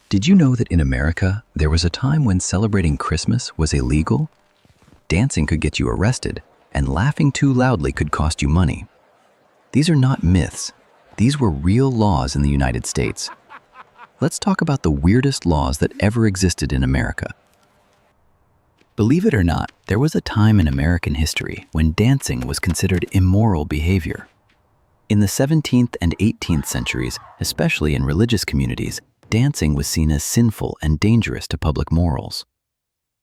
Did you know that in America, there was a time when celebrating Christmas was illegal? Dancing could get you arrested, and laughing too loudly could cost you money. These are not myths. These were real laws in the United States. Let's talk about the weirdest laws that ever existed in America. Believe it or not, there was a time in American history when dancing was considered immoral behavior. In the 17th and 18th centuries, especially in religious communities, dancing was seen as sinful and dangerous to public morals.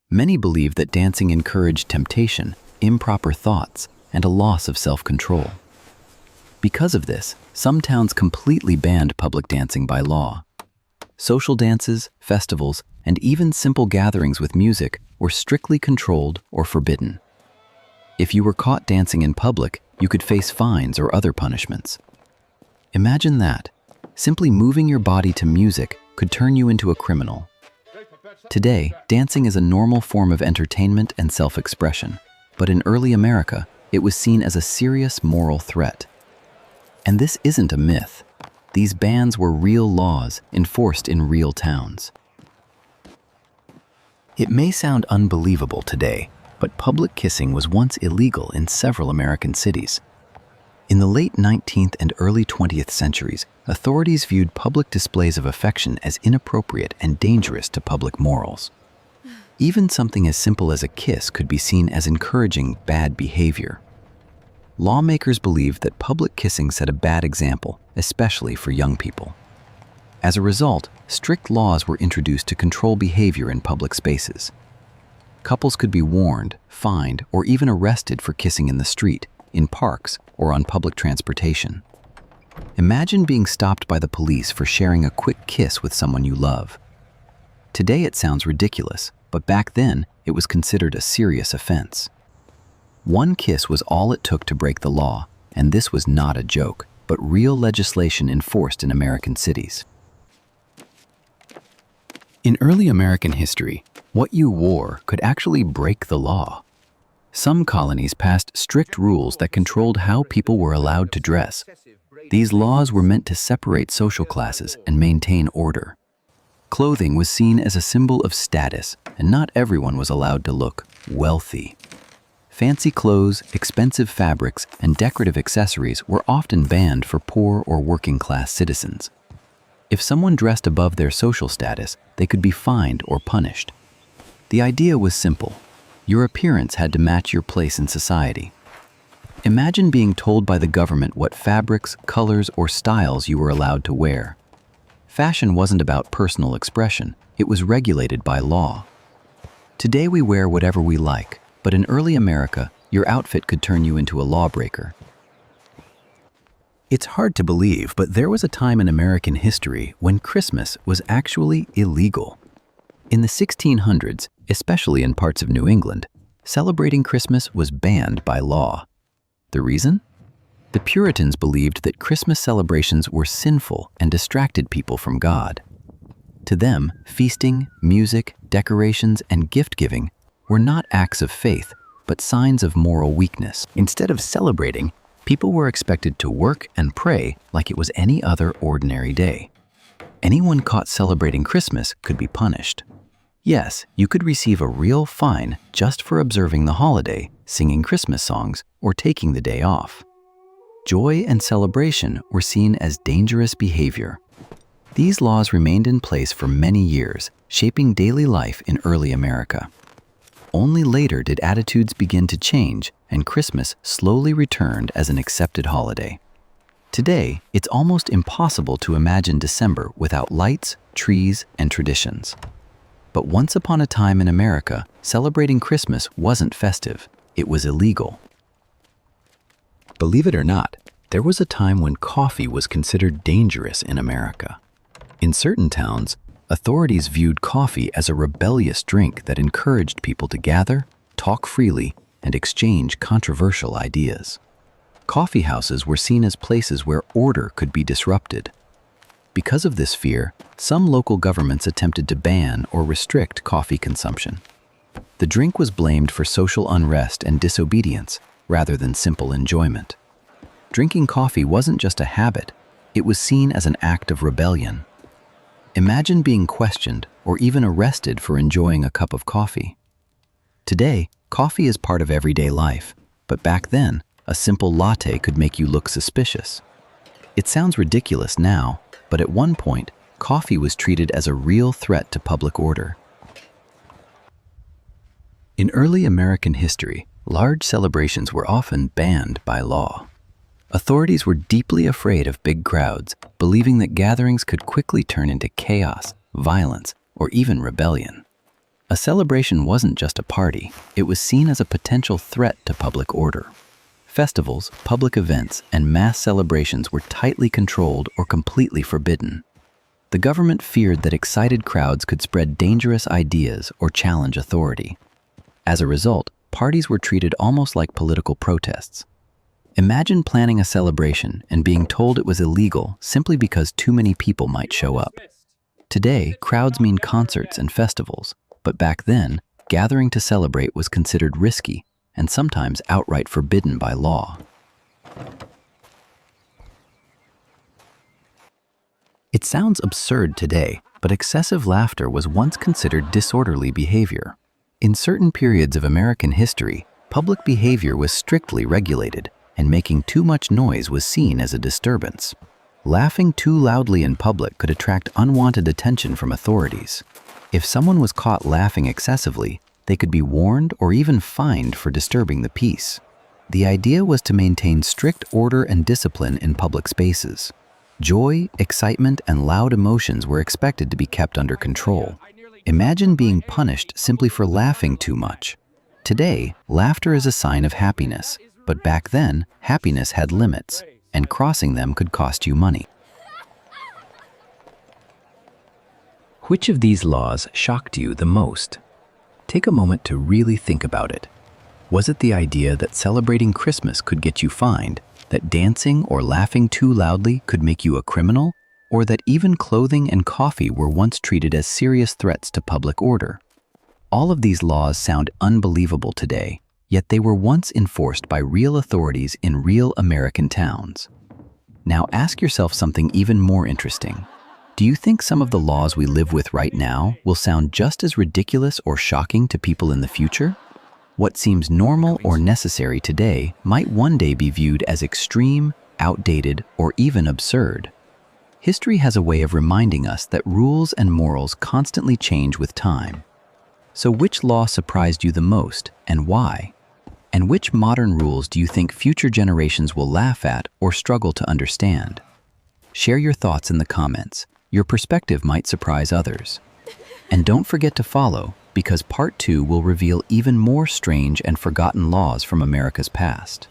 Many believed that dancing encouraged temptation, improper thoughts, and a loss of self-control. Because of this, some towns completely banned public dancing by law. Social dances, festivals, and even simple gatherings with music were strictly controlled or forbidden. If you were caught dancing in public, you could face fines or other punishments. Imagine that. Simply moving your body to music could turn you into a criminal. Today, dancing is a normal form of entertainment and self-expression, but in early America, it was seen as a serious moral threat. And this isn't a myth. These bans were real laws enforced in real towns. It may sound unbelievable today, but public kissing was once illegal in several American cities. In the late 19th and early 20th centuries, authorities viewed public displays of affection as inappropriate and dangerous to public morals. Even something as simple as a kiss could be seen as encouraging bad behavior. Lawmakers believed that public kissing set a bad example, especially for young people. As a result, strict laws were introduced to control behavior in public spaces. Couples could be warned, fined, or even arrested for kissing in the street, in parks, or on public transportation. Imagine being stopped by the police for sharing a quick kiss with someone you love. Today it sounds ridiculous, but back then it was considered a serious offense. One kiss was all it took to break the law, and this was not a joke, but real legislation enforced in American cities. In early American history, what you wore could actually break the law. Some colonies passed strict rules that controlled how people were allowed to dress. These laws were meant to separate social classes and maintain order. Clothing was seen as a symbol of status, and not everyone was allowed to look wealthy. Fancy clothes, expensive fabrics, and decorative accessories were often banned for poor or working-class citizens. If someone dressed above their social status, they could be fined or punished. The idea was simple. Your appearance had to match your place in society. Imagine being told by the government what fabrics, colors, or styles you were allowed to wear. Fashion wasn't about personal expression, it was regulated by law. Today we wear whatever we like, but in early America, your outfit could turn you into a lawbreaker. It's hard to believe, but there was a time in American history when Christmas was actually illegal. In the 1600s, especially in parts of New England, celebrating Christmas was banned by law. The reason? The Puritans believed that Christmas celebrations were sinful and distracted people from God. To them, feasting, music, decorations, and gift-giving were not acts of faith, but signs of moral weakness. Instead of celebrating, people were expected to work and pray like it was any other ordinary day. Anyone caught celebrating Christmas could be punished. Yes, you could receive a real fine just for observing the holiday, singing Christmas songs, or taking the day off. Joy and celebration were seen as dangerous behavior. These laws remained in place for many years, shaping daily life in early America. Only later did attitudes begin to change, and Christmas slowly returned as an accepted holiday. Today, it's almost impossible to imagine December without lights, trees, and traditions. But once upon a time in America, celebrating Christmas wasn't festive, it was illegal. Believe it or not, there was a time when coffee was considered dangerous in America. In certain towns, authorities viewed coffee as a rebellious drink that encouraged people to gather, talk freely, and exchange controversial ideas. Coffee houses were seen as places where order could be disrupted. Because of this fear, some local governments attempted to ban or restrict coffee consumption. The drink was blamed for social unrest and disobedience rather than simple enjoyment. Drinking coffee wasn't just a habit, it was seen as an act of rebellion. Imagine being questioned or even arrested for enjoying a cup of coffee. Today, coffee is part of everyday life, but back then, a simple latte could make you look suspicious. It sounds ridiculous now, but at one point, coffee was treated as a real threat to public order. In early American history, large celebrations were often banned by law. Authorities were deeply afraid of big crowds, believing that gatherings could quickly turn into chaos, violence, or even rebellion. A celebration wasn't just a party, it was seen as a potential threat to public order. Festivals, public events, and mass celebrations were tightly controlled or completely forbidden. The government feared that excited crowds could spread dangerous ideas or challenge authority. As a result, parties were treated almost like political protests. Imagine planning a celebration and being told it was illegal simply because too many people might show up. Today, crowds mean concerts and festivals, but back then, gathering to celebrate was considered risky and sometimes outright forbidden by law. It sounds absurd today, but excessive laughter was once considered disorderly behavior. In certain periods of American history, public behavior was strictly regulated, and making too much noise was seen as a disturbance. Laughing too loudly in public could attract unwanted attention from authorities. If someone was caught laughing excessively, they could be warned or even fined for disturbing the peace. The idea was to maintain strict order and discipline in public spaces. Joy, excitement, and loud emotions were expected to be kept under control. Imagine being punished simply for laughing too much. Today, laughter is a sign of happiness, but back then, happiness had limits, and crossing them could cost you money. Which of these laws shocked you the most? Take a moment to really think about it. Was it the idea that celebrating Christmas could get you fined, that dancing or laughing too loudly could make you a criminal, or that even clothing and coffee were once treated as serious threats to public order? All of these laws sound unbelievable today, yet they were once enforced by real authorities in real American towns. Now ask yourself something even more interesting. Do you think some of the laws we live with right now will sound just as ridiculous or shocking to people in the future? What seems normal or necessary today might one day be viewed as extreme, outdated, or even absurd. History has a way of reminding us that rules and morals constantly change with time. So which law surprised you the most, and why? And which modern rules do you think future generations will laugh at or struggle to understand? Share your thoughts in the comments. Your perspective might surprise others. And don't forget to follow, because Part 2 will reveal even more strange and forgotten laws from America's past.